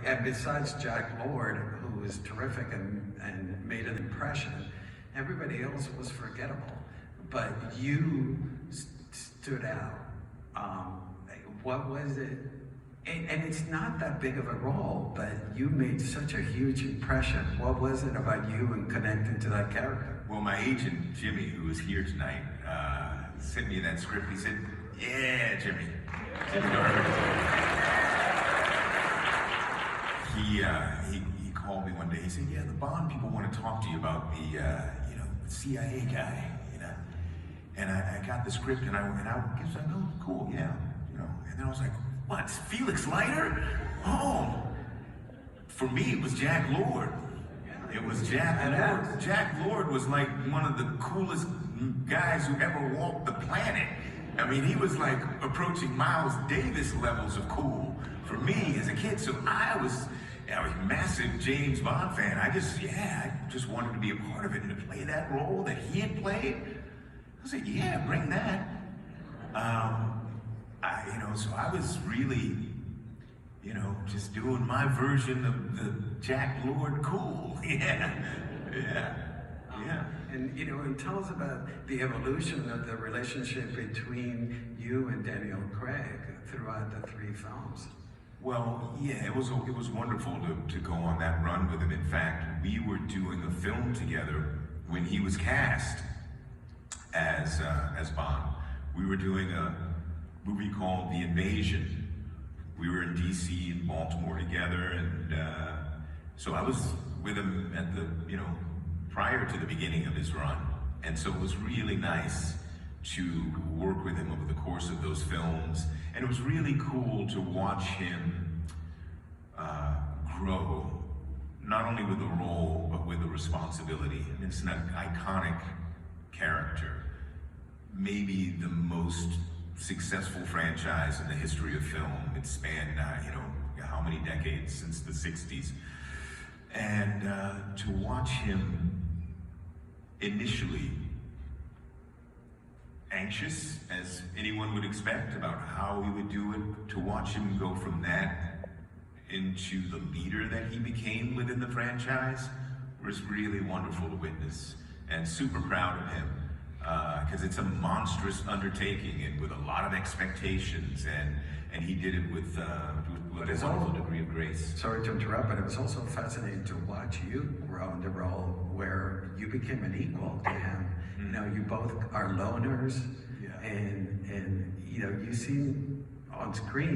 and besides Jack Lord, who was terrific and made an impression, everybody else was forgettable. But you stood out. What was it? And it's not that big of a role, but you made such a huge impression. What was it about you and connecting to that character? Well, my agent, Jimmy, who is here tonight, sent me that script. He said, yeah, Jimmy. He called me one day. He said, yeah, the Bond people want to talk to you about the CIA guy, And I got the script, and I guess I know, cool, yeah, And then I was like, what, Felix Leiter? Oh, for me, it was Jack Lord. It was Jack Lord. Jack Lord was like one of the coolest guys who ever walked the planet. I mean, he was like approaching Miles Davis levels of cool for me as a kid. So I was a massive James Bond fan. I just wanted to be a part of it and to play that role that he had played. I said, yeah, bring that. So I was really, just doing my version of the Jack Lord cool. Yeah. And tell us about the evolution of the relationship between you and Daniel Craig throughout the 3 films. Well, yeah, it was wonderful to go on that run with him. In fact, we were doing a film together when he was cast as Bond. We were doing a movie called The Invasion. We were in DC and Baltimore together, and so I was with him at the, prior to the beginning of his run. And so it was really nice to work with him over the course of those films. And it was really cool to watch him grow, not only with the role, but with the responsibility. I mean, it's an iconic character. Maybe the most successful franchise in the history of film. It spanned, how many decades since the 60s. And to watch him initially anxious, as anyone would expect, about how he would do it, to watch him go from that into the leader that he became within the franchise was really wonderful to witness, and super proud of him. Because it's a monstrous undertaking and with a lot of expectations, and he did it with a wonderful degree of grace. Sorry to interrupt, but it was also fascinating to watch you grow in the role where you became an equal to him. You both are loners, and you seem on screen